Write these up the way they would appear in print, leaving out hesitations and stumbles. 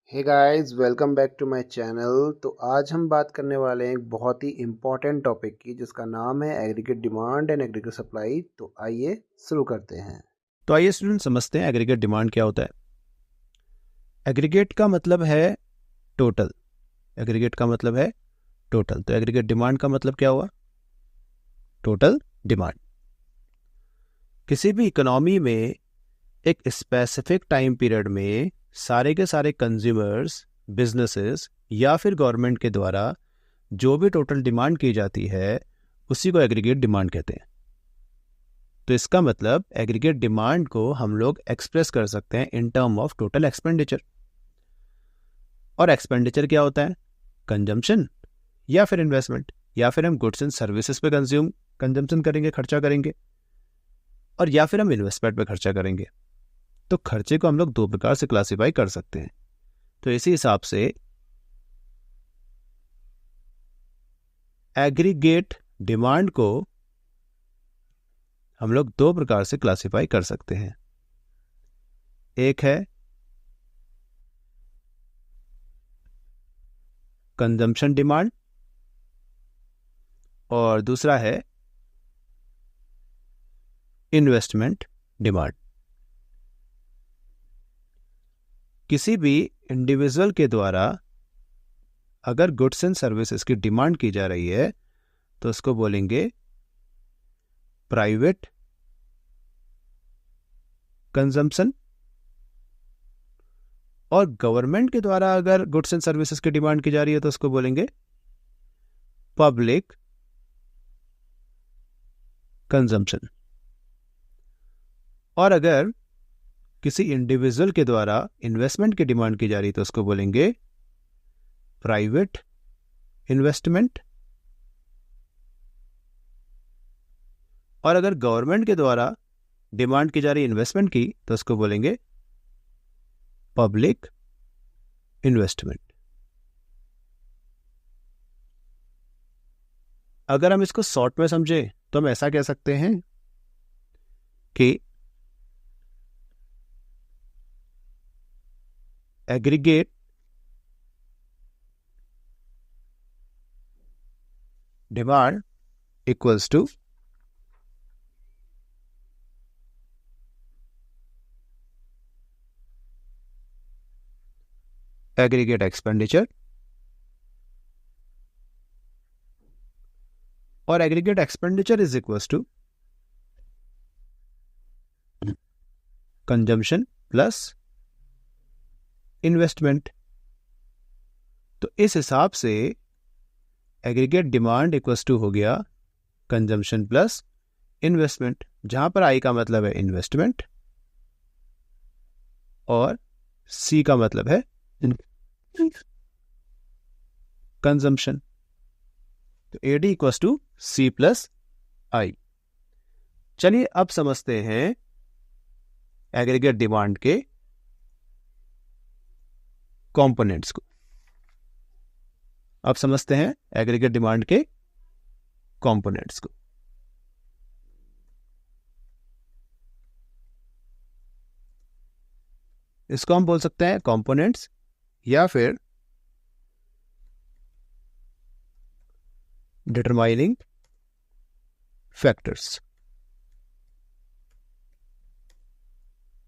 Hey guys, welcome back to my channel. तो आज हम बात करने वाले हैं एक बहुत ही इम्पोर्टेंट टॉपिक की, जिसका नाम है aggregate demand and aggregate supply. तो आइए शुरू करते हैं। तो आइए स्टूडेंट समझते हैं एग्रीगेट डिमांड क्या होता है। एग्रीगेट का मतलब है टोटल। एग्रीगेट का मतलब है टोटल। तो एग्रीगेट डिमांड का मतलब क्या हुआ? Total demand. किसी भी इकोनॉमी में एक स्पेसिफिक टाइम पीरियड में सारे के सारे कंज्यूमर्स, बिजनेसेस या फिर गवर्नमेंट के द्वारा जो भी टोटल डिमांड की जाती है उसी को एग्रीगेट डिमांड कहते हैं। तो इसका मतलब एग्रीगेट डिमांड को हम लोग एक्सप्रेस कर सकते हैं in term of total expenditure. और एक्सपेंडिचर क्या होता है? कंजम्पशन या फिर इन्वेस्टमेंट, या फिर हम गुड्स एंड सर्विसेज पे कंजम्पशन करेंगे, खर्चा करेंगे, और या फिर हम इन्वेस्टमेंट पे खर्चा करेंगे। तो खर्चे को हम लोग दो प्रकार से क्लासिफाई कर सकते हैं। तो इसी हिसाब से एग्रीगेट डिमांड को हम लोग दो प्रकार से क्लासिफाई कर सकते हैं। एक है कंजम्पशन डिमांड और दूसरा है इन्वेस्टमेंट डिमांड। किसी भी इंडिविजुअल के द्वारा अगर गुड्स एंड सर्विसेज की डिमांड की जा रही है तो उसको बोलेंगे प्राइवेट कंजम्पशन, और गवर्नमेंट के द्वारा अगर गुड्स एंड सर्विसेज की डिमांड की जा रही है तो उसको बोलेंगे पब्लिक कंजम्पशन। और अगर किसी इंडिविजुअल के द्वारा इन्वेस्टमेंट की डिमांड की जा रही है तो उसको बोलेंगे प्राइवेट इन्वेस्टमेंट। और अगर गवर्नमेंट के द्वारा डिमांड की जा रही इन्वेस्टमेंट की तो उसको बोलेंगे पब्लिक इन्वेस्टमेंट। अगर हम इसको शॉर्ट में समझे तो हम ऐसा कह सकते हैं कि aggregate demand equals to aggregate expenditure, और aggregate expenditure is equals to consumption plus investment. तो इस हिसाब से एग्रीगेट डिमांड इक्वल्स टू हो गया कंजम्पशन प्लस इन्वेस्टमेंट, जहां पर आई का मतलब है इन्वेस्टमेंट और सी का मतलब है कंजम्पशन। तो AD equals to C plus I. चलिए अब समझते हैं एग्रीगेट डिमांड के कंपोनेंट्स को। अब समझते हैं एग्रीगेट डिमांड के कंपोनेंट्स को। इसको हम बोल सकते हैं कंपोनेंट्स या फिर determining factors,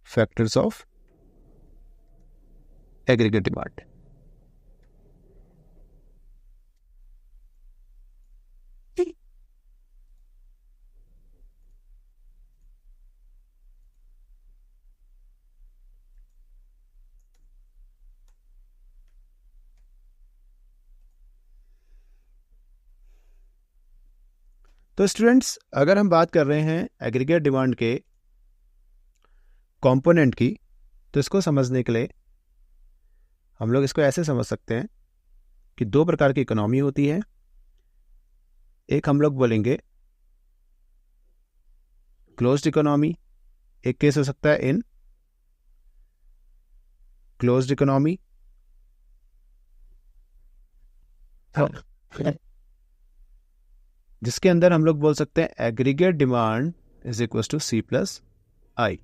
factors of aggregate demand. तो स्टूडेंट्स, अगर हम बात कर रहे हैं एग्रीगेट डिमांड के कंपोनेंट की, तो इसको समझने के लिए हम लोग इसको ऐसे समझ सकते हैं कि दो प्रकार की इकोनॉमी होती है। एक हम लोग बोलेंगे क्लोज्ड इकोनॉमी, एक केस हो सकता है इन क्लोज्ड इकोनॉमी, जिसके अंदर हम लोग बोल सकते हैं aggregate demand is equal to C plus I.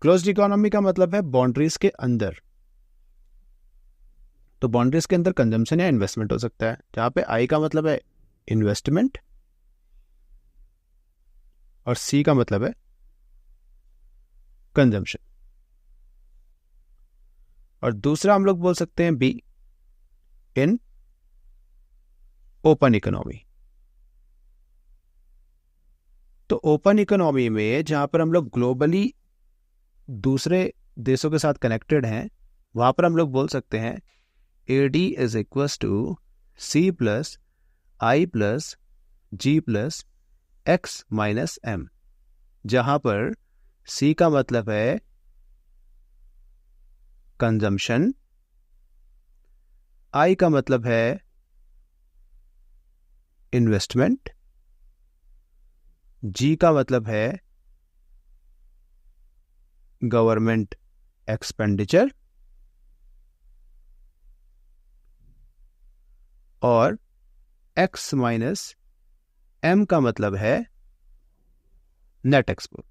Closed economy का मतलब है बाउंड्रीज के अंदर, तो बाउंड्रीज के अंदर कंजम्पशन या इन्वेस्टमेंट हो सकता है, जहाँ पे आई का मतलब है इन्वेस्टमेंट और सी का मतलब है कंजम्पशन। और दूसरा हम लोग बोल सकते हैं बी इन ओपन इकोनॉमी। तो ओपन इकोनॉमी में जहां पर हम लोग ग्लोबली दूसरे देशों के साथ कनेक्टेड हैं, वहां पर हम लोग बोल सकते हैं AD is equal to C plus I plus G plus X minus M, जहां पर C का मतलब है कंजम्पशन, I का मतलब है इन्वेस्टमेंट, G का मतलब है गवर्नमेंट एक्सपेंडिचर, और X माइनस M का मतलब है नेट एक्सपोर्ट।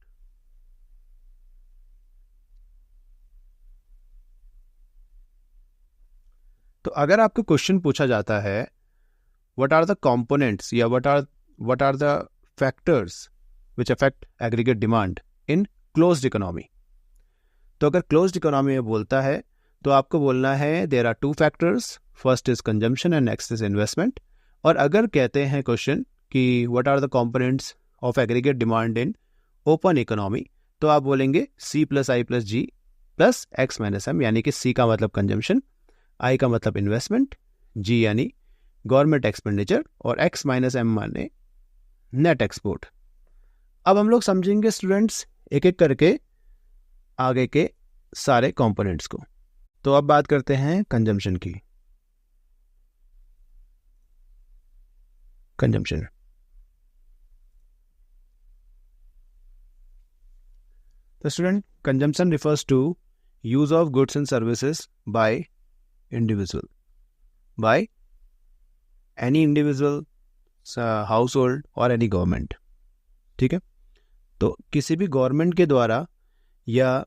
तो अगर आपको क्वेश्चन पूछा जाता है व्हाट आर द कंपोनेंट्स या what are the factors which affect aggregate demand in closed economy, तो अगर क्लोज्ड इकोनॉमी में बोलता है तो आपको बोलना है there are 2 factors, first is consumption and next is investment. और अगर कहते हैं क्वेश्चन कि what are the components of aggregate demand in open economy, तो आप बोलेंगे C plus I plus G plus X minus M, यानी कि C का मतलब कंजम्पशन, I का मतलब इन्वेस्टमेंट, G यानी गवर्नमेंट एक्सपेंडिचर और X माइनस M माने नेट एक्सपोर्ट। अब हम लोग समझेंगे स्टूडेंट्स एक एक करके आगे के सारे कंपोनेंट्स को। तो अब बात करते हैं कंजम्पशन की। कंजम्पशन, तो student consumption refers to use of goods and services by individual, by any individual, household और एनी गवर्नमेंट। ठीक है, तो किसी भी गवर्नमेंट के द्वारा या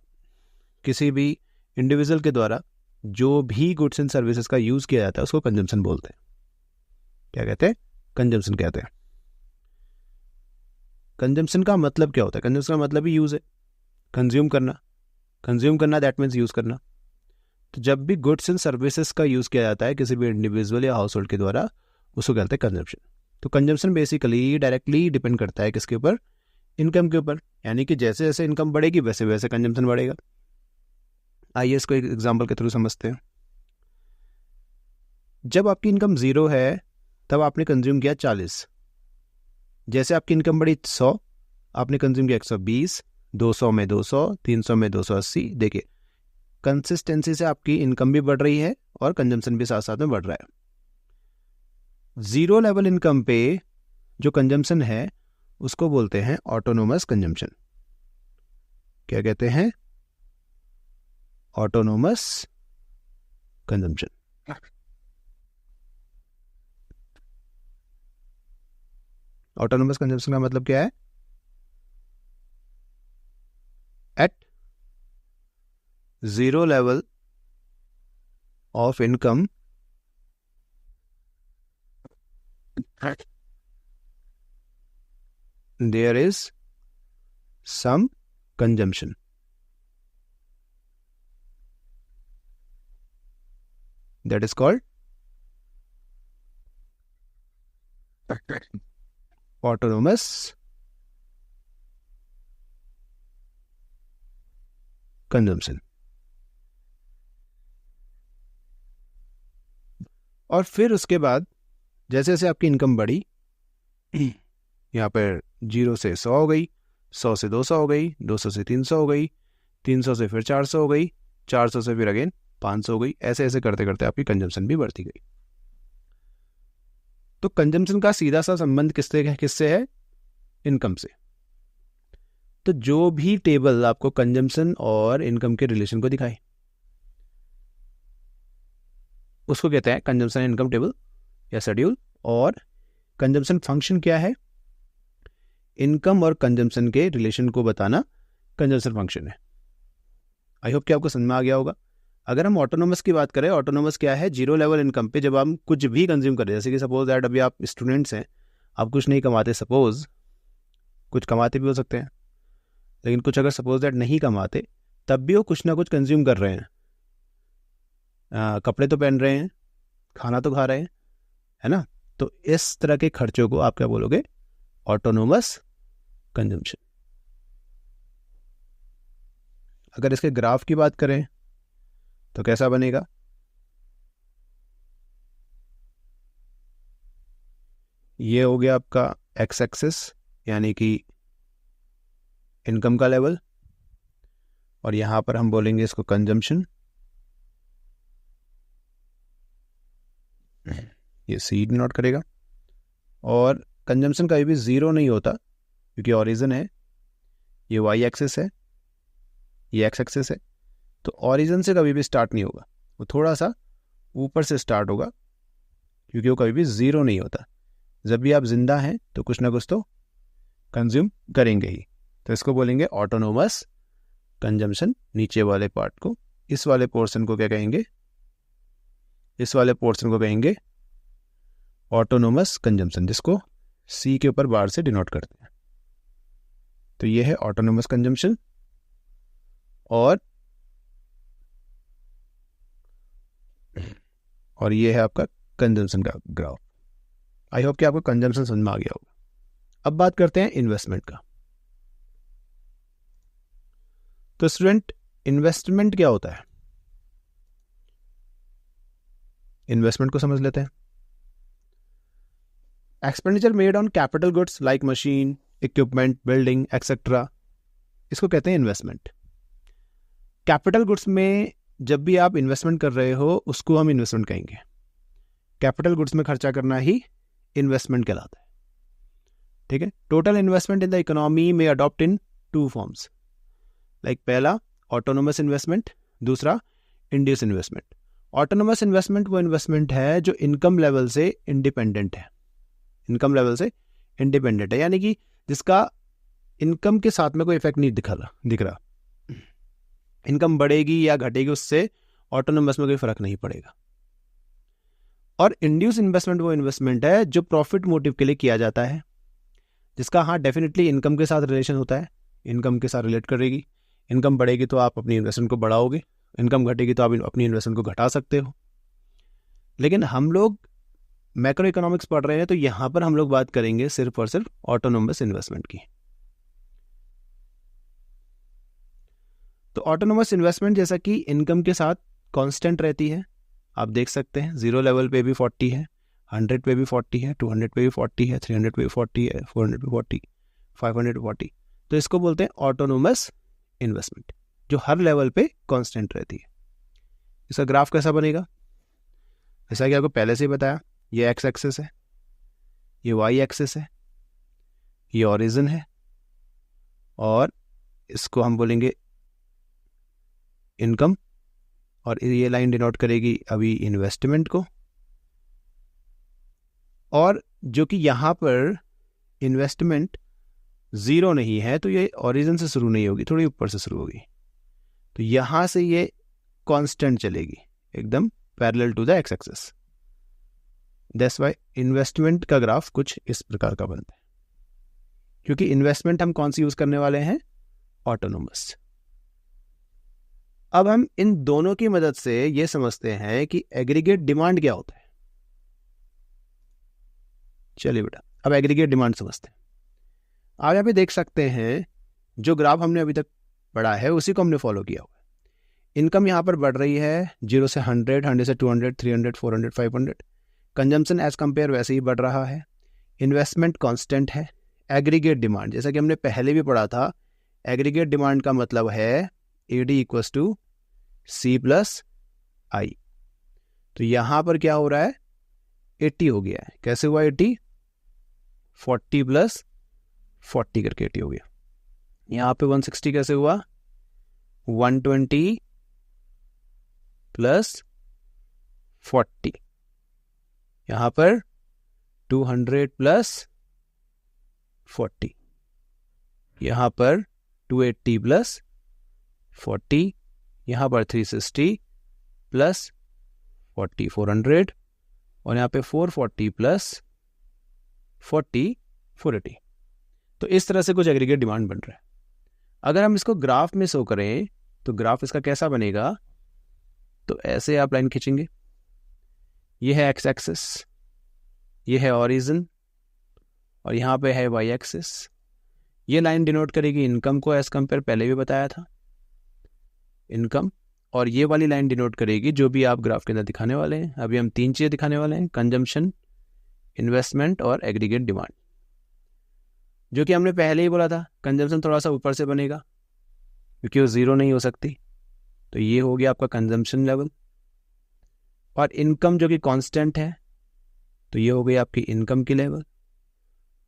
किसी भी इंडिविजुअल के द्वारा जो भी गुड्स एंड सर्विसेज का यूज किया जाता है उसको कंजम्पशन बोलते हैं। क्या कहते हैं? कंजम्पशन कहते हैं। कंजम्पशन का मतलब क्या होता है? कंजम्पशन का मतलब ही यूज है, कंज्यूम करना। कंज्यूम करना दैट मीन्स यूज करना। तो जब भी गुड्स एंड सर्विसेज का यूज किया जाता है किसी भी इंडिविजुअल या हाउस होल्ड के द्वारा, उसको कहते हैं कंजम्पशन। तो कंजम्पशन बेसिकली डायरेक्टली डिपेंड करता है किसके ऊपर? इनकम के ऊपर, यानी कि जैसे जैसे इनकम बढ़ेगी वैसे वैसे कंजम्पशन बढ़ेगा। आइए इसको एक एग्जांपल के थ्रू समझते हैं। जब आपकी इनकम 0 है तब आपने कंज्यूम किया 40। जैसे आपकी इनकम बढ़ी 100, आपने कंज्यूम किया 120, 200 में 200, 300 में 280। देखिए कंसिस्टेंसी से आपकी इनकम भी बढ़ रही है और कंजम्पशन भी साथ साथ में बढ़ रहा है। 0 लेवल इनकम पे जो कंजम्पशन है उसको बोलते हैं ऑटोनोमस कंजम्पशन। क्या कहते हैं? Autonomous consumption. ऑटोनोमस कंजम्पशन का मतलब क्या है? At 0 level of income there is some consumption. That is called autonomous consumption. और फिर उसके बाद जैसे जैसे आपकी इनकम बढ़ी, यहाँ पर 0 से 100 हो गई, 100 से 200 हो गई, 200 से 300 हो गई, 300 से फिर 400 हो गई, 400 से फिर अगेन 500 हो गई। ऐसे ऐसे करते करते आपकी कंजम्पशन भी बढ़ती गई। तो कंजम्पशन का सीधा सा संबंध किससे है? इनकम से। तो जो भी टेबल आपको कंजम्पशन और इनकम के रिलेशन को दिखाए उसको कहते हैं कंजम्पशन इनकम टेबल या शेड्यूल। और कंजम्पशन फंक्शन क्या है? इनकम और कंजम्पशन के रिलेशन को बताना कंजम्पशन फंक्शन है। आई होप कि आपको समझ में आ गया होगा। अगर हम ऑटोनोमस की बात करें, ऑटोनोमस क्या है, जीरो लेवल इनकम पे जब हम कुछ भी कंज्यूम करें, जैसे कि सपोज दैट अभी आप स्टूडेंट्स हैं, आप कुछ नहीं कमाते, सपोज कुछ कमाते भी हो सकते हैं, लेकिन कुछ अगर सपोज दैट नहीं कमाते, तब भी वो कुछ ना कुछ कंज्यूम कर रहे हैं, कपड़े तो पहन रहे हैं, खाना तो खा रहे हैं, है ना। तो इस तरह के खर्चों को आप क्या बोलोगे, ऑटोनोमस कंजम्पशन। अगर इसके ग्राफ की बात करें तो कैसा बनेगा, ये हो गया आपका एक्स एक्सिस यानी कि इनकम का लेवल, और यहां पर हम बोलेंगे इसको कंजम्पशन, ये सी नोट करेगा। और कंजम्पशन कभी भी जीरो नहीं होता क्योंकि ओरिजिन है, ये वाई एक्सिस है, ये एक्स एक्सिस है, तो ओरिजिन से कभी भी स्टार्ट नहीं होगा, वो थोड़ा सा ऊपर से स्टार्ट होगा क्योंकि वो कभी भी जीरो नहीं होता। जब भी आप जिंदा हैं तो कुछ ना कुछ तो कंज्यूम करेंगे ही, तो इसको बोलेंगे ऑटोनोमस कंजम्पशन। नीचे वाले पार्ट को, इस वाले पोर्शन को क्या कहेंगे, इस वाले पोर्शन को कहेंगे ऑटोनोमस कंजम्पशन, जिसको सी के ऊपर बार से डिनोट करते हैं। तो ये है ऑटोनोमस कंजम्पशन और ये है आपका कंजम्पशन का ग्राफ। आई होप कि आपको कंजम्पशन समझ में आ गया होगा। अब बात करते हैं इन्वेस्टमेंट का। तो स्टूडेंट, इन्वेस्टमेंट क्या होता है, इन्वेस्टमेंट को समझ लेते हैं। Expenditure made on capital goods like machine, equipment, building etcetera, इसको कहते हैं इन्वेस्टमेंट। कैपिटल गुड्स में जब भी आप इन्वेस्टमेंट कर रहे हो उसको हम इन्वेस्टमेंट कहेंगे। कैपिटल गुड्स में खर्चा करना ही इन्वेस्टमेंट कहलाता है, ठीक है। Total investment in the economy में adopt in two forms, like पहला ऑटोनोमस इन्वेस्टमेंट, दूसरा इंड्यूस इन्वेस्टमेंट। ऑटोनोमस इन्वेस्टमेंट वो इन्वेस्टमेंट है जो इनकम लेवल से इंडिपेंडेंट है, इनकम लेवल से इंडिपेंडेंट है, यानी कि जिसका इनकम के साथ में कोई इफेक्ट नहीं दिख रहा। इनकम बढ़ेगी या घटेगी उससे ऑटोनोमस में कोई फर्क नहीं पड़ेगा। और इंड्यूस इन्वेस्टमेंट वो इन्वेस्टमेंट है जो प्रॉफिट मोटिव के लिए किया जाता है, जिसका हाँ डेफिनेटली इनकम के साथ रिलेशन होता है, इनकम के साथ रिलेट करेगी। इनकम बढ़ेगी तो आप अपनी इन्वेस्टमेंट को बढ़ाओगे, इनकम घटेगी तो आप अपनी इन्वेस्टमेंट को घटा सकते हो। लेकिन हम लोग मैक्रो इकोनॉमिक्स पढ़ रहे हैं तो यहां पर हम लोग बात करेंगे सिर्फ और सिर्फ ऑटोनोमस इन्वेस्टमेंट की। तो ऑटोनोमस इन्वेस्टमेंट जैसा कि इनकम के साथ कांस्टेंट रहती है, आप देख सकते हैं 0 लेवल पे भी 40 है, 100 पे भी 40 है, 200 पे भी 40 है, 300 पे भी 40 है, 400 पे 40, 500 पे 40। तो इसको बोलते हैं ऑटोनोमस इन्वेस्टमेंट, जो हर लेवल पे कांस्टेंट रहती है। इसका ग्राफ कैसा बनेगा, जैसा कि आपको पहले से ही बताया, ये एक्स एक्सिस है, ये वाई एक्सिस है, ये ओरिजिन है, और इसको हम बोलेंगे इनकम, और ये लाइन डिनोट करेगी अभी इन्वेस्टमेंट को। और जो कि यहाँ पर इन्वेस्टमेंट जीरो नहीं है तो ये ओरिजिन से शुरू नहीं होगी, थोड़ी ऊपर से शुरू होगी, तो यहाँ से ये कांस्टेंट चलेगी एकदम parallel to the x axis. That's why investment का ग्राफ कुछ इस प्रकार का बनता है, क्योंकि इन्वेस्टमेंट हम कौन सी यूज करने वाले हैं, ऑटोनोमस। अब हम इन दोनों की मदद से ये समझते हैं कि एग्रीगेट डिमांड क्या होता है। चलिए बेटा, अब एग्रीगेट डिमांड समझते हैं। आप यहाँ पे देख सकते हैं जो ग्राफ हमने अभी तक पढ़ा है उसी को हमने फॉलो किया हुआ है। इनकम यहाँ पर बढ़ रही है 0 से 100, 100 से 200, 300, 400, 500। कंजम्पशन एज कंपेयर वैसे ही बढ़ रहा है। इन्वेस्टमेंट कांस्टेंट है। एग्रीगेट डिमांड, जैसा कि हमने पहले भी पढ़ा था, एग्रीगेट डिमांड का मतलब है AD equals to C plus I। तो यहां पर क्या हो रहा है, 80 हो गया है। कैसे हुआ 80, 40 प्लस 40 करके 80 हो गया। यहां पे 160 कैसे हुआ, 120 प्लस 40। यहां पर 200 प्लस 40, यहां पर 280 प्लस 40, यहां पर 360 प्लस 40 400 और यहाँ पे 440 प्लस 40 480। तो इस तरह से कुछ एग्रीगेट डिमांड बन रहा है। अगर हम इसको ग्राफ में शो करें तो ग्राफ इसका कैसा बनेगा, तो ऐसे आप लाइन खींचेंगे, ये है एक्स एक्सिस, ये है ओरिजिन और यहाँ पे है वाई एक्सिस। ये लाइन डिनोट करेगी इनकम को, एज कंपेयर पहले भी बताया था इनकम, और ये वाली लाइन डिनोट करेगी जो भी आप ग्राफ के अंदर दिखाने वाले हैं। अभी हम 3 चीज़ें दिखाने वाले हैं, कंजम्पशन, इन्वेस्टमेंट और एग्रीगेट डिमांड। जो कि हमने पहले ही बोला था कंजम्पशन थोड़ा सा ऊपर से बनेगा क्योंकि वो ज़ीरो नहीं हो सकती, तो ये हो गया आपका कंजम्पशन लेवल। और इनकम जो कि कांस्टेंट है, तो ये हो गई आपकी इनकम की लेवल।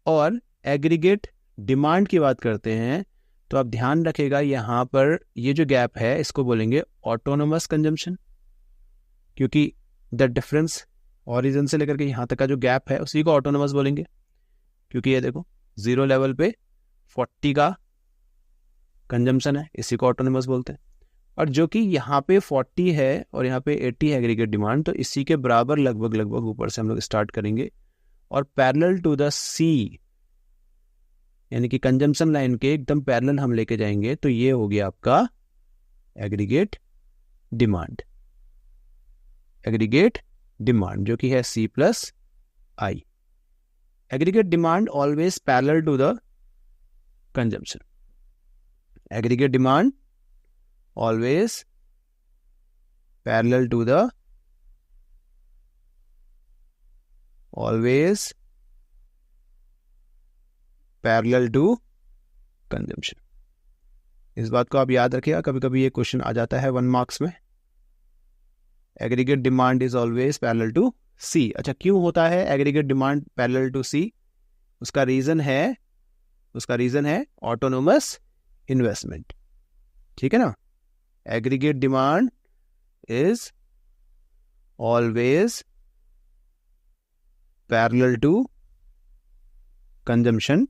और एग्रीगेट डिमांड की बात करते हैं तो आप ध्यान रखेगा यहाँ पर ये जो गैप है इसको बोलेंगे ऑटोनोमस कंजम्पशन, क्योंकि द डिफरेंस ओरिजिन से लेकर के यहाँ तक का जो गैप है उसी को ऑटोनोमस बोलेंगे, क्योंकि ये देखो 0 लेवल पे 40 का कंजम्पशन है, इसी को ऑटोनोमस बोलते हैं। और जो कि यहाँ पे 40 है और यहाँ पे 80 है एग्रीगेट डिमांड, तो इसी के बराबर लगभग ऊपर से हम लोग स्टार्ट करेंगे और पैरेलल टू द सी, यानी कि कंजम्पशन लाइन के एकदम पैरेलल हम लेके जाएंगे, तो ये हो गया आपका एग्रीगेट डिमांड। एग्रीगेट डिमांड जो कि है C plus I. Aggregate demand always parallel to the consumption. Aggregate demand always parallel to the parallel to consumption. इस बात को आप याद रखिएगा, कभी कभी ये क्वेश्चन आ जाता है 1 मार्क्स में। Aggregate demand is always parallel to C. अच्छा, क्यों होता है aggregate demand parallel to C? उसका रीजन है ऑटोनोमस इन्वेस्टमेंट। ठीक है ना, aggregate demand is always parallel to consumption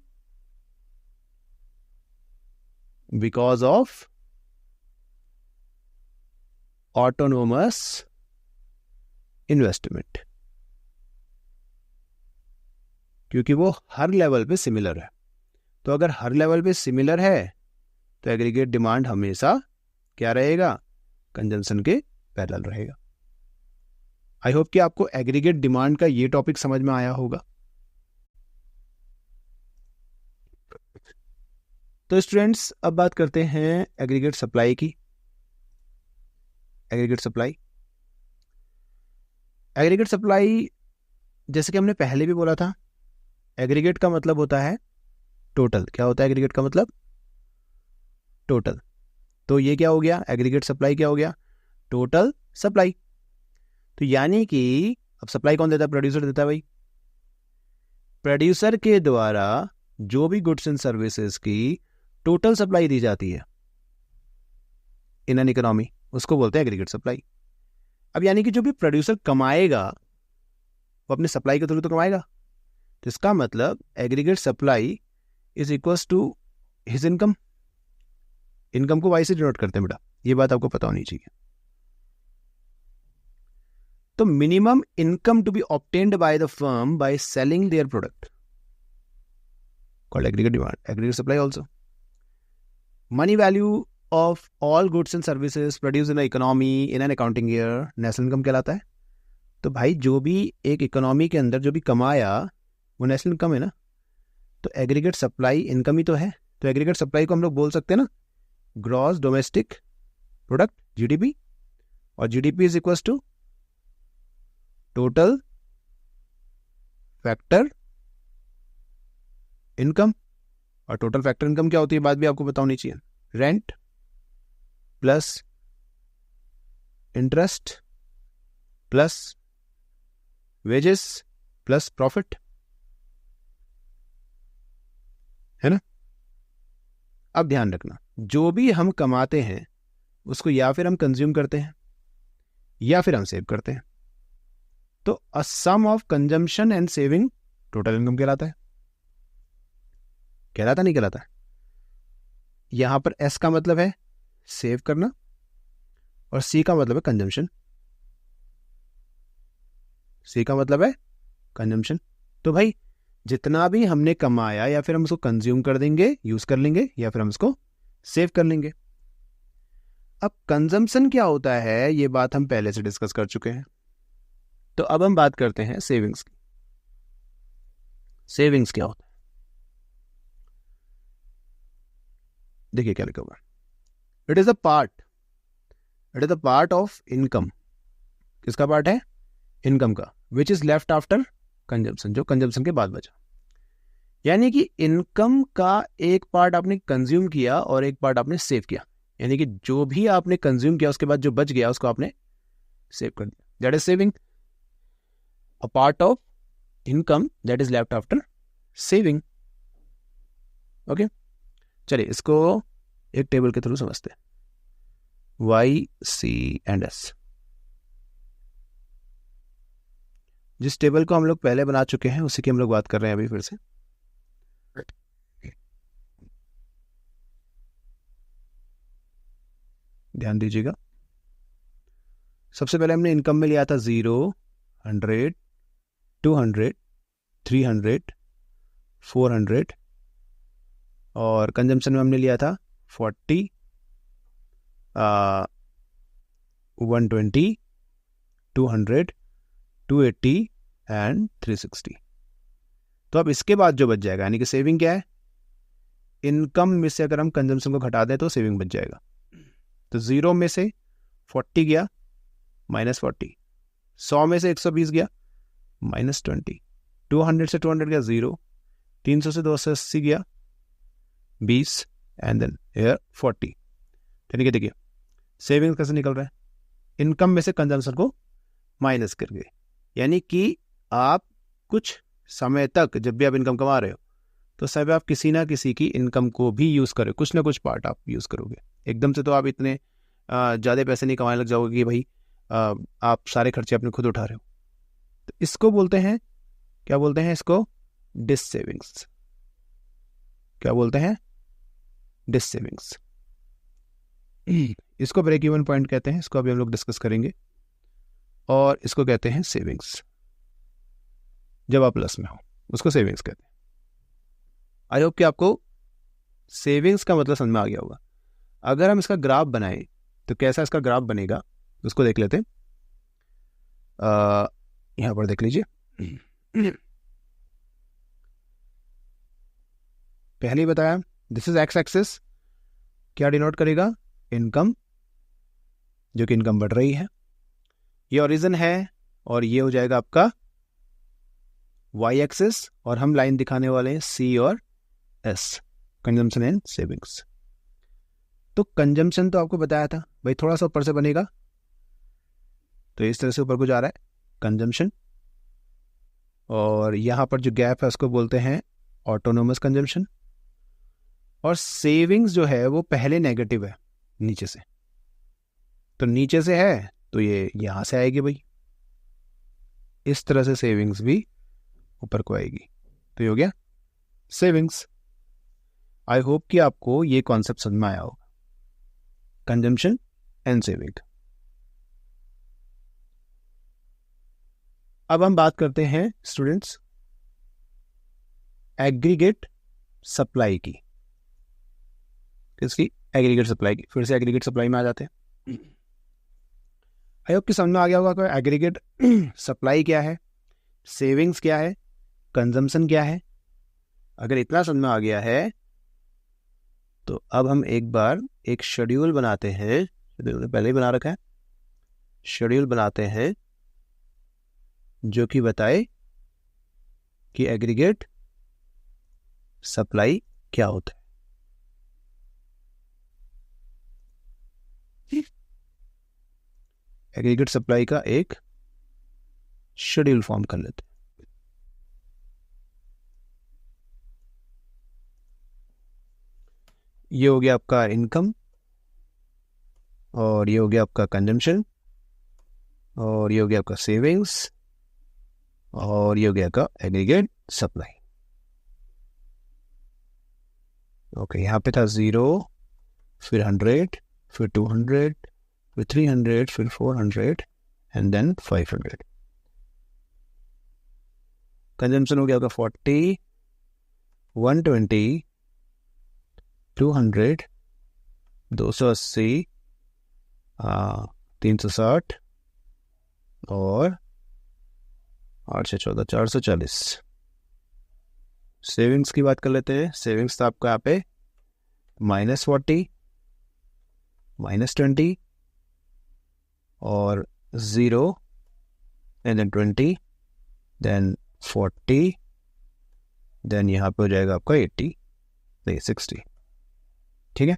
because of autonomous investment, क्योंकि वो हर लेवल पे सिमिलर है। तो अगर हर लेवल पे सिमिलर है तो एग्रीगेट डिमांड हमेशा क्या रहेगा, कंजम्पशन के पैरेलल रहेगा। आई होप कि आपको एग्रीगेट डिमांड का ये टॉपिक समझ में आया होगा। तो स्टूडेंट्स अब बात करते हैं एग्रीगेट सप्लाई की। एग्रीगेट सप्लाई जैसे कि हमने पहले भी बोला था, एग्रीगेट का मतलब होता है टोटल। क्या होता है एग्रीगेट का मतलब? टोटल। तो ये क्या हो गया, एग्रीगेट सप्लाई क्या हो गया, टोटल सप्लाई। तो यानी कि अब सप्लाई कौन देता है? प्रोड्यूसर देता है भाई। प्रोड्यूसर के द्वारा जो भी गुड्स एंड सर्विसेज की टोटल सप्लाई दी जाती है इन एन इकोनॉमी, उसको बोलते हैं एग्रीगेट सप्लाई। अब यानी कि जो भी प्रोड्यूसर कमाएगा वो अपने सप्लाई के थ्रू तो कमाएगा, तो इसका मतलब aggregate supply is equals to his income. Income को वाई से डिनोट करते हैं बेटा, ये बात आपको पता होनी चाहिए। तो minimum income to be obtained by the firm by selling their product called aggregate demand, aggregate supply also. Money value of all goods and services produced in the economy in an accounting year national income कहलाता है। तो भाई जो भी एक economy के अंदर जो भी कमाया वो नेशनल इनकम है ना, तो एग्रीगेट सप्लाई इनकम ही तो है। तो एग्रीगेट सप्लाई को हम लोग बोल सकते हैं ना ग्रॉस डोमेस्टिक प्रोडक्ट, जीडीपी, और GDP is equals to total factor income. और टोटल फैक्टर इनकम क्या होती है, बात भी आपको पता होनी चाहिए। Rent plus interest plus wages plus profit, है ना। अब ध्यान रखना, जो भी हम कमाते हैं उसको या फिर हम कंज्यूम करते हैं या फिर हम सेव करते हैं। तो a sum of consumption and saving total income कहलाता है। कहलाता नहीं कहलाता? यहां पर एस का मतलब है सेव करना और सी का मतलब है कंजम्पशन। सी का मतलब है कंजम्पशन। तो भाई जितना भी हमने कमाया या फिर हम उसको कंज्यूम कर देंगे, यूज कर लेंगे, या फिर हम उसको सेव कर लेंगे। अब कंजम्पशन क्या होता है ये बात हम पहले से डिस्कस कर चुके हैं। तो अब हम बात करते हैं सेविंग्स की। सेविंग्स क्या होता है, देखिए क्या लिखा हुआ है, it is a part of income. किसका पार्ट है? इनकम का। Which is left after consumption, जो कंजम्पशन के बाद बचा। यानी कि इनकम का एक पार्ट आपने कंज्यूम किया और एक पार्ट आपने सेव किया। यानी कि जो भी आपने कंज्यूम किया उसके बाद जो बच गया उसको आपने सेव कर दिया, that is saving. A part of income that is left after saving. Okay, चलिए इसको एक टेबल के थ्रू समझते हैं। वाई सी एंड एस, जिस टेबल को हम लोग पहले बना चुके हैं उसी की हम लोग बात कर रहे हैं अभी फिर से। ध्यान दीजिएगा। सबसे पहले हमने इनकम में लिया था 0, 100, 200, 300, 400, और कंजम्पशन में हमने लिया था 40, 120, 200, 280 एंड 360। तो अब इसके बाद जो बच जाएगा, यानी कि सेविंग क्या है, इनकम में से अगर हम कंजम्पशन को घटा दें तो सेविंग बच जाएगा। तो 0 में से 40 गया, -40, 100 में से 120 गया, -20, 200 से 200 गया 0, 300 से 280 गया 20, एंड देन हेयर 40। यानी कि देखिए सेविंग्स कैसे निकल रहा है, इनकम में से कंजम्पशन को माइनस करके। यानी कि आप कुछ समय तक जब भी आप इनकम कमा रहे हो तो सब आप किसी ना किसी की इनकम को भी यूज करो, कुछ ना कुछ पार्ट आप यूज करोगे। एकदम से तो आप इतने ज़्यादा पैसे नहीं कमाने लग जाओगे कि भाई आप सारे खर्चे अपने खुद उठा रहे हो। तो इसको बोलते हैं, क्या बोलते हैं इसको, डिस सेविंग्स। क्या बोलते हैं? Dissavings. इसको ब्रेक इवन पॉइंट कहते हैं, इसको अभी हम लोग डिस्कस करेंगे। और इसको कहते हैं सेविंग्स, जब आप प्लस में हो उसको सेविंग्स कहते हैं। आई होप कि आपको सेविंग्स का मतलब समझ में आ गया होगा। अगर हम इसका ग्राफ बनाएं तो कैसा इसका ग्राफ बनेगा उसको देख लेते हैं। यहां पर देख लीजिए। पहले ही बताया दिस इज एक्स एक्सिस, क्या डिनोट करेगा, इनकम, जो कि इनकम बढ़ रही है। ये ओरिजिन है और ये हो जाएगा आपका वाई एक्सिस, और हम लाइन दिखाने वाले हैं सी और एस, कंजम्पशन एंड सेविंग्स। तो कंजम्पशन तो आपको बताया था भाई, थोड़ा सा ऊपर से बनेगा, तो इस तरह से ऊपर को जा रहा है कंजम्पशन, और यहां पर जो गैप है उसको बोलते हैं ऑटोनोमस कंजम्पशन। और सेविंग्स जो है वो पहले नेगेटिव है नीचे से, तो नीचे से है तो ये यहां से आएगी भाई, इस तरह से सेविंग्स भी ऊपर को आएगी। तो ये हो गया सेविंग्स। आई होप कि आपको ये कॉन्सेप्ट समझ में आया होगा, कंजम्पशन एंड सेविंग। अब हम बात करते हैं स्टूडेंट्स एग्रीगेट सप्लाई की। किसकी? एग्रीगेट सप्लाई की। फिर से एग्रीगेट सप्लाई में आ जाते हैं। आई होप कि समझ में आ गया होगा कि एग्रीगेट सप्लाई क्या है, सेविंग्स क्या है, कंजम्पशन क्या है। अगर इतना समझ में आ गया है तो अब हम एक बार एक शेड्यूल बनाते हैं, शेड्यूल पहले ही बना रखा है, शेड्यूल बनाते हैं जो कि बताए कि एग्रीगेट सप्लाई क्या होता है। एग्रीगेट सप्लाई का एक शेड्यूल फॉर्म कर लेते हैं। ये हो गया आपका इनकम, और ये हो गया आपका कंजम्पशन, और ये हो गया आपका सेविंग्स, और ये हो गया आपका एग्रीगेट सप्लाई। ओके, यहाँ पे था 0, फिर 100, फिर 200, फिर 300, फिर 400 एंड देन 500। कंजम्पशन हो गया होगा 40, 120, 200, 280, 360 और 8 से 14, 440। सेविंग्स की बात कर लेते हैं। सेविंग्स था आपका यहाँ पे -40, -20 और 0 एंड देन 20 देन 40 देन यहाँ पे हो जाएगा आपका 80 नहीं 60। ठीक है,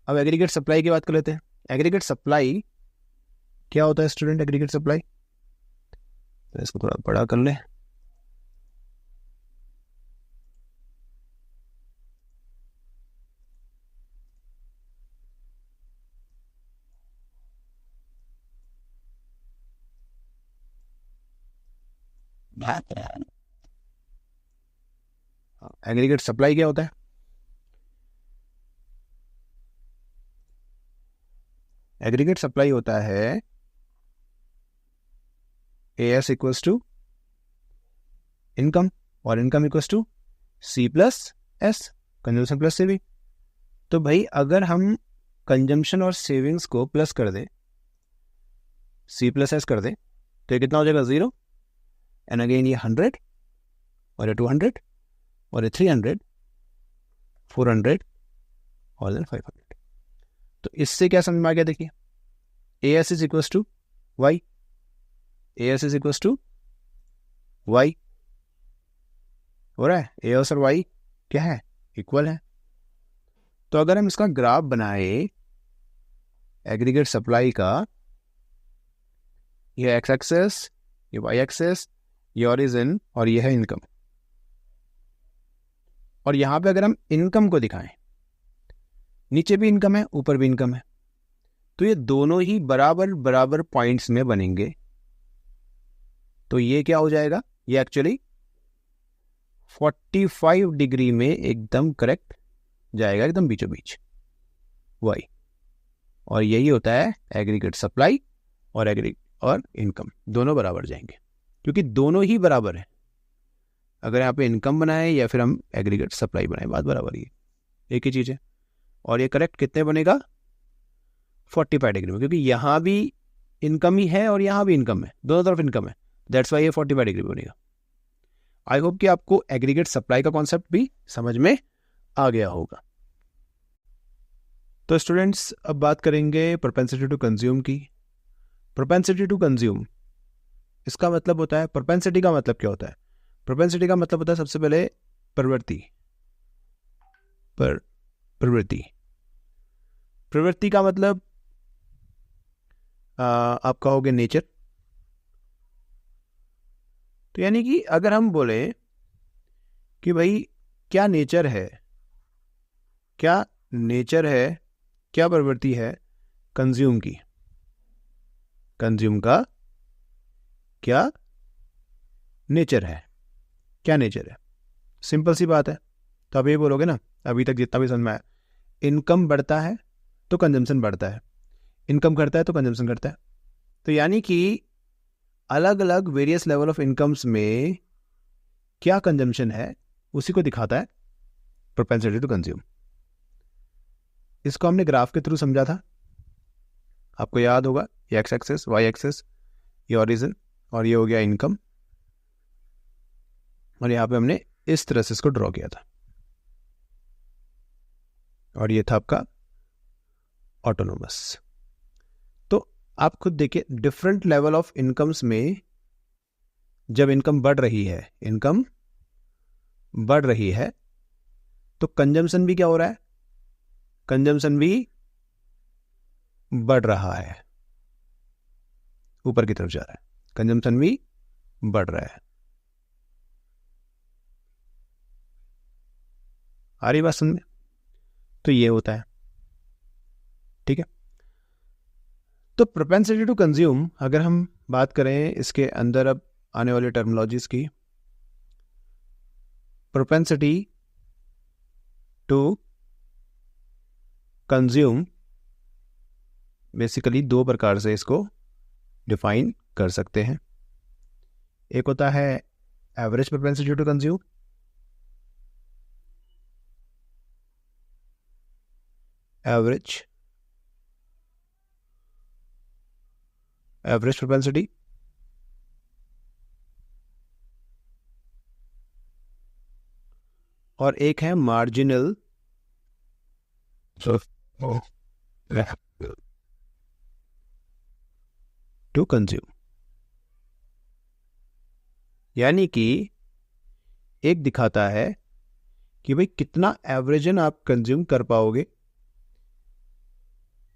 अब एग्रीगेट सप्लाई की बात कर लेते हैं। एग्रीगेट सप्लाई क्या होता है स्टूडेंट? एग्रीगेट सप्लाई, तो इसको थोड़ा बड़ा कर लें। एग्रीगेट सप्लाई क्या होता है? एग्रीगेट सप्लाई होता है AS इक्वल्स टू इनकम और income equals to C plus S, consumption plus saving. तो भाई अगर हम कंजम्पशन और सेविंग्स को प्लस कर दें, C प्लस S कर दें, तो ये कितना हो जाएगा 0 एंड अगेन ये 100 और ये 200 और ये 300, 400 और देन 500। तो इससे क्या समझ में आ गया? देखिए AS is equals to Y, AS is equals to Y हो रहा है। AS और Y क्या है? इक्वल है। तो अगर हम इसका ग्राफ बनाए एग्रीगेट सप्लाई का, ये एक्स एक्सेस, ये वाई एक्सेस, ये ओरिजिन और ये है इनकम, और यहां पे अगर हम इनकम को दिखाएं, नीचे भी इनकम है ऊपर भी इनकम है, तो ये दोनों ही बराबर बराबर पॉइंट्स में बनेंगे। तो ये क्या हो जाएगा? ये एक्चुअली 45 डिग्री में एकदम करेक्ट जाएगा, एकदम बीचों बीच वाई। और यही होता है एग्रीगेट सप्लाई और इनकम दोनों बराबर जाएंगे, क्योंकि दोनों ही बराबर है। अगर यहाँ पे इनकम बनाए या फिर हम एग्रीगेट सप्लाई बनाए, बात बराबर ही है, एक ही चीज़ है। और ये करेक्ट कितने बनेगा? 45 डिग्री में, क्योंकि यहाँ भी इनकम ही है और यहाँ भी इनकम है, दोनों तरफ इनकम है। दैट्स वाई ये 45 डिग्री बनेगा। आई होप कि आपको एग्रीगेट सप्लाई का कॉन्सेप्ट भी समझ में आ गया होगा। तो स्टूडेंट्स अब बात करेंगे प्रोपेंसिटी टू कंज्यूम की। प्रोपेंसिटी टू कंज्यूम, इसका मतलब होता है, प्रोपेंसिटी का मतलब क्या होता है? प्रोपेंसिटी का मतलब होता है सबसे पहले प्रवृत्ति। प्रवृत्ति का मतलब आप कहोगे नेचर। तो यानी कि अगर हम बोले कि भाई क्या नेचर है, क्या प्रवृत्ति है कंज्यूम की, कंज्यूम का क्या नेचर है, क्या नेचर है? सिंपल सी बात है। तो आप ये बोलोगे ना, अभी तक जितना भी समझ में आया, इनकम बढ़ता है तो कंजम्पशन बढ़ता है, इनकम घटता है तो कंजम्पशन घटता है। तो यानी कि अलग अलग वेरियस लेवल ऑफ इनकम्स में क्या कंजम्पशन है उसी को दिखाता है प्रोपेंसिटी टू कंज्यूम। इसको हमने ग्राफ के थ्रू समझा था, आपको याद होगा। ये एक्स एक्सेस, वाई एक्सेस, ये ओरिजिन और ये हो गया इनकम, और यहाँ पे हमने इस तरह से इसको ड्रॉ किया था, और ये था आपका ऑटोनोमस। तो आप खुद देखिए, डिफरेंट लेवल ऑफ इनकम्स में जब इनकम बढ़ रही है तो कंजम्पशन भी क्या हो रहा है? कंजम्पशन भी बढ़ रहा है, ऊपर की तरफ जा रहा है, कंजम्पशन भी बढ़ रहा है। आ रही बात समझ में? तो ये होता है, ठीक है। तो प्रोपेंसिटी टू कंज्यूम, अगर हम बात करें इसके अंदर अब आने वाली टर्मिनोलॉजीज की, प्रोपेंसिटी टू कंज्यूम बेसिकली दो प्रकार से इसको डिफाइन कर सकते हैं। एक होता है average propensity to consume, average propensity, और एक है मार्जिनल टू कंज्यूम। यानी कि एक दिखाता है कि भाई कितना एवरेजन आप कंज्यूम कर पाओगे,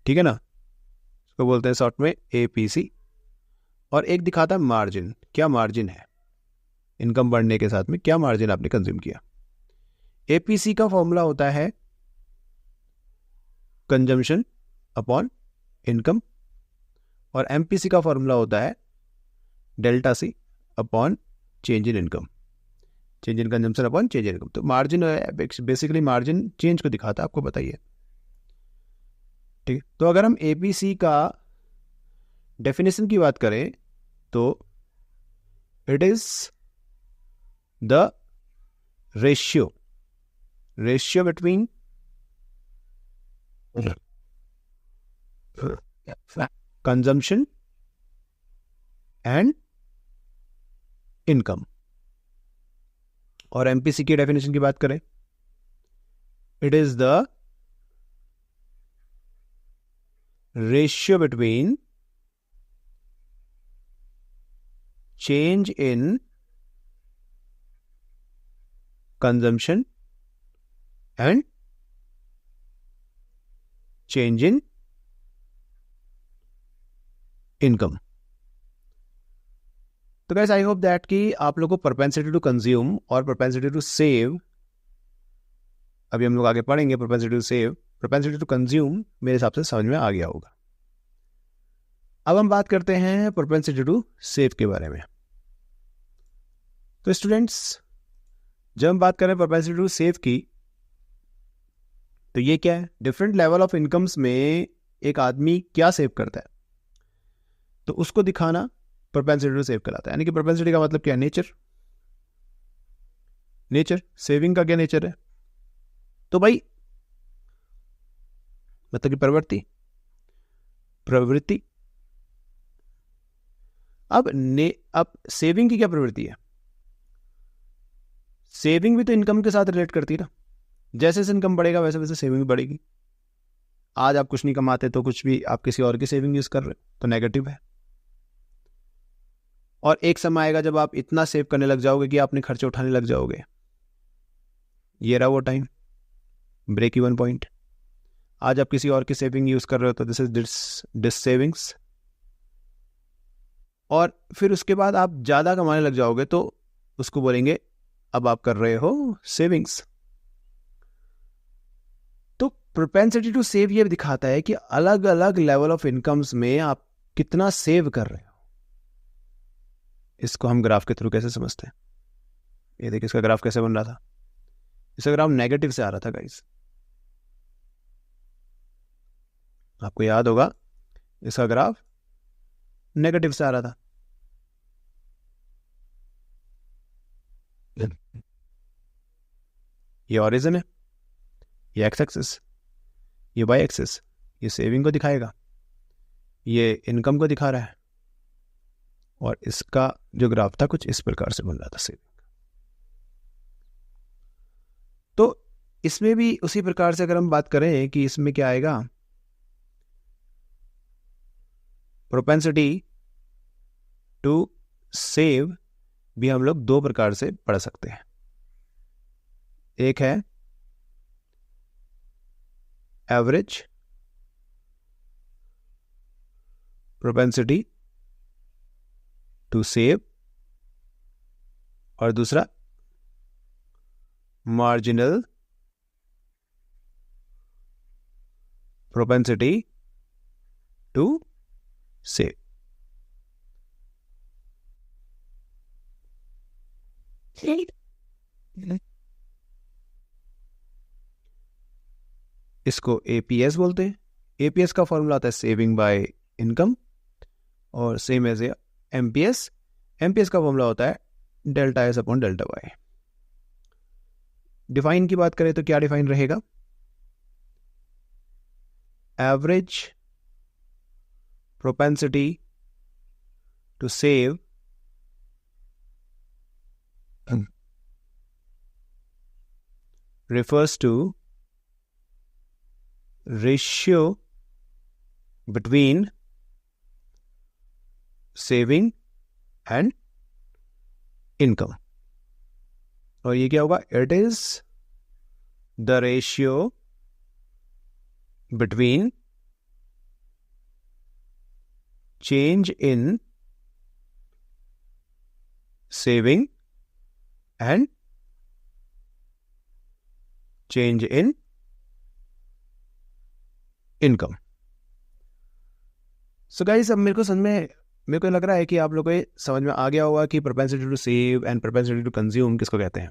ठीक है ना, इसको बोलते हैं शॉर्ट में एपीसी। और एक दिखाता है मार्जिन, क्या मार्जिन है इनकम बढ़ने के साथ में, क्या मार्जिन आपने कंज्यूम किया। एपीसी का फॉर्मूला होता है कंजम्पशन अपॉन इनकम, और एमपीसी का फॉर्मूला होता है delta C upon change in income, change in consumption upon change in income. तो मार्जिन बेसिकली मार्जिन चेंज को दिखाता है, आपको बताइए, ठीक है। तो अगर हम एपीसी का डेफिनेशन की बात करें तो it is the ratio between consumption and income. और एमपीसी की डेफिनेशन की बात करें, it is the ratio between change in consumption and change in income. तो गाइस आई होप दैट कि आप लोगों को प्रोपेंसिटी टू कंज्यूम और प्रोपेंसिटी टू सेव, अभी हम लोग आगे पढ़ेंगे propensity to save, propensity to consume मेरे हिसाब से समझ में आ गया होगा। अब हम बात करते हैं प्रोपेंसिटी टू सेव के बारे में। तो स्टूडेंट्स, जब हम बात करें प्रोपेंसिटी टू सेव की, तो ये क्या है, डिफरेंट लेवल ऑफ इनकम्स में एक आदमी क्या सेव करता है, तो उसको दिखाना प्रोपेंसिटी टू सेव कहलाता है। यानी कि प्रोपेंसिटी का मतलब क्या है, नेचर। सेविंग का क्या नेचर है, तो भाई मतलब कि प्रवृत्ति। अब सेविंग की क्या प्रवृत्ति है, सेविंग भी तो इनकम के साथ रिलेट करती है ना। जैसे जैसे इनकम बढ़ेगा वैसे वैसे सेविंग भी बढ़ेगी। आज आप कुछ नहीं कमाते तो कुछ भी आप किसी और की सेविंग यूज कर रहे हो तो नेगेटिव है। और एक समय आएगा जब आप इतना सेव करने लग जाओगे कि आपने खर्चे उठाने लग जाओगे। ये रहा वो टाइम, ब्रेक इवन पॉइंट। आज आप किसी और की सेविंग यूज कर रहे हो तो दिस इज डिस सेविंग्स। और फिर उसके बाद आप ज्यादा कमाने लग जाओगे तो उसको बोलेंगे अब आप कर रहे हो सेविंग्स। तो प्रोपेंसिटी टू सेव ये दिखाता है कि अलग अलग लेवल ऑफ इनकम्स में आप कितना सेव कर रहे हो। इसको हम ग्राफ के थ्रू कैसे समझते हैं, ये देखिए इसका ग्राफ कैसे बन रहा था। इसका ग्राफ नेगेटिव से आ रहा था गाइस, आपको याद होगा इसका ग्राफ नेगेटिव से आ रहा था। ये ओरिजिन है, ये एक्स एक्सिस, ये वाई एक्सिस, ये सेविंग को दिखाएगा, ये इनकम को दिखा रहा है। और इसका जो ग्राफ था कुछ इस प्रकार से बन रहा था सेविंग। तो इसमें भी उसी प्रकार से अगर हम बात करें कि इसमें क्या आएगा, प्रोपेंसिटी टू सेव भी हम लोग दो प्रकार से पढ़ सकते हैं। एक है एवरेज प्रोपेंसिटी टू सेव, और दूसरा मार्जिनल प्रोपेंसिटी टू सेव। इसको एपीएस बोलते हैं। एपीएस का फॉर्मूला आता है सेविंग बाय इनकम, और सेम एज एमपीएस। एमपीएस का फॉर्मूला होता है delta S upon delta Y. Define की बात करें तो क्या डिफाइन रहेगा? Average propensity to save refers to ratio between saving and income। और ये क्या होगा? It is the ratio between change in saving and change in income। So guys, अब मेरे को लग रहा है कि आप लोगों को समझ में आ गया होगा कि propensity to save and propensity to consume किसको कहते हैं।